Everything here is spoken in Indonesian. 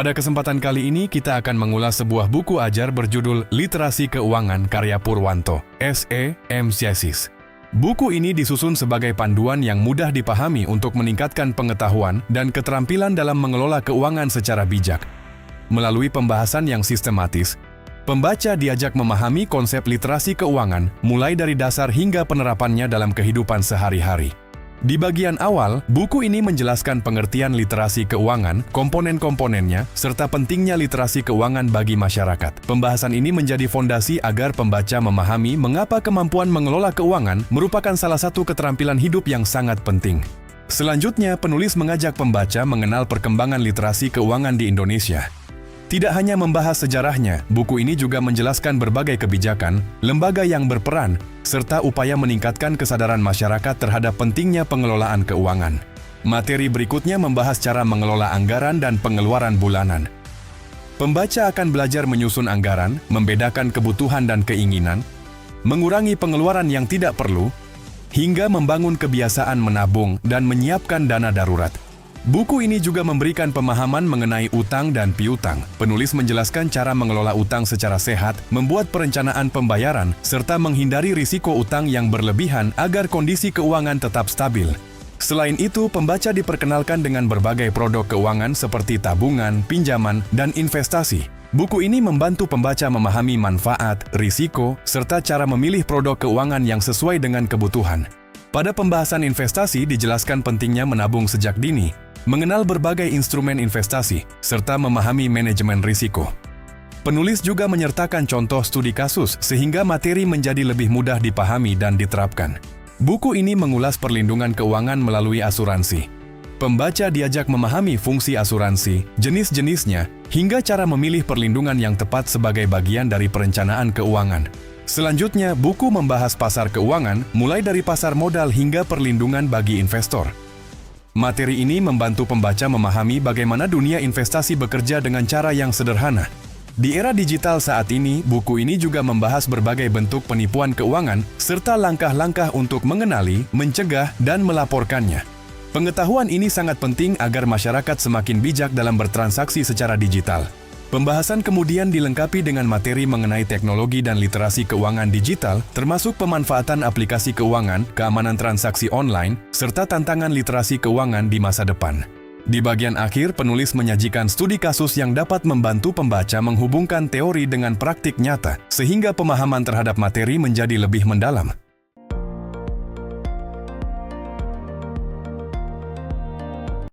Pada kesempatan kali ini kita akan mengulas sebuah buku ajar berjudul Literasi Keuangan karya Purwanto, S.E. MSiasis. Buku ini disusun sebagai panduan yang mudah dipahami untuk meningkatkan pengetahuan dan keterampilan dalam mengelola keuangan secara bijak. Melalui pembahasan yang sistematis, pembaca diajak memahami konsep literasi keuangan mulai dari dasar hingga penerapannya dalam kehidupan sehari-hari. Di bagian awal, buku ini menjelaskan pengertian literasi keuangan, komponen-komponennya, serta pentingnya literasi keuangan bagi masyarakat. Pembahasan ini menjadi fondasi agar pembaca memahami mengapa kemampuan mengelola keuangan merupakan salah satu keterampilan hidup yang sangat penting. Selanjutnya, penulis mengajak pembaca mengenal perkembangan literasi keuangan di Indonesia. Tidak hanya membahas sejarahnya, buku ini juga menjelaskan berbagai kebijakan, lembaga yang berperan, serta upaya meningkatkan kesadaran masyarakat terhadap pentingnya pengelolaan keuangan. Materi berikutnya membahas cara mengelola anggaran dan pengeluaran bulanan. Pembaca akan belajar menyusun anggaran, membedakan kebutuhan dan keinginan, mengurangi pengeluaran yang tidak perlu, hingga membangun kebiasaan menabung dan menyiapkan dana darurat. Buku ini juga memberikan pemahaman mengenai utang dan piutang. Penulis menjelaskan cara mengelola utang secara sehat, membuat perencanaan pembayaran, serta menghindari risiko utang yang berlebihan agar kondisi keuangan tetap stabil. Selain itu, pembaca diperkenalkan dengan berbagai produk keuangan seperti tabungan, pinjaman, dan investasi. Buku ini membantu pembaca memahami manfaat, risiko, serta cara memilih produk keuangan yang sesuai dengan kebutuhan. Pada pembahasan investasi dijelaskan pentingnya menabung sejak dini, mengenal berbagai instrumen investasi, serta memahami manajemen risiko. Penulis juga menyertakan contoh studi kasus sehingga materi menjadi lebih mudah dipahami dan diterapkan. Buku ini mengulas perlindungan keuangan melalui asuransi. Pembaca diajak memahami fungsi asuransi, jenis-jenisnya, hingga cara memilih perlindungan yang tepat sebagai bagian dari perencanaan keuangan. Selanjutnya, buku membahas pasar keuangan, mulai dari pasar modal hingga perlindungan bagi investor. Materi ini membantu pembaca memahami bagaimana dunia investasi bekerja dengan cara yang sederhana. Di era digital saat ini, buku ini juga membahas berbagai bentuk penipuan keuangan serta langkah-langkah untuk mengenali, mencegah, dan melaporkannya. Pengetahuan ini sangat penting agar masyarakat semakin bijak dalam bertransaksi secara digital. Pembahasan kemudian dilengkapi dengan materi mengenai teknologi dan literasi keuangan digital, termasuk pemanfaatan aplikasi keuangan, keamanan transaksi online, serta tantangan literasi keuangan di masa depan. Di bagian akhir, penulis menyajikan studi kasus yang dapat membantu pembaca menghubungkan teori dengan praktik nyata, sehingga pemahaman terhadap materi menjadi lebih mendalam.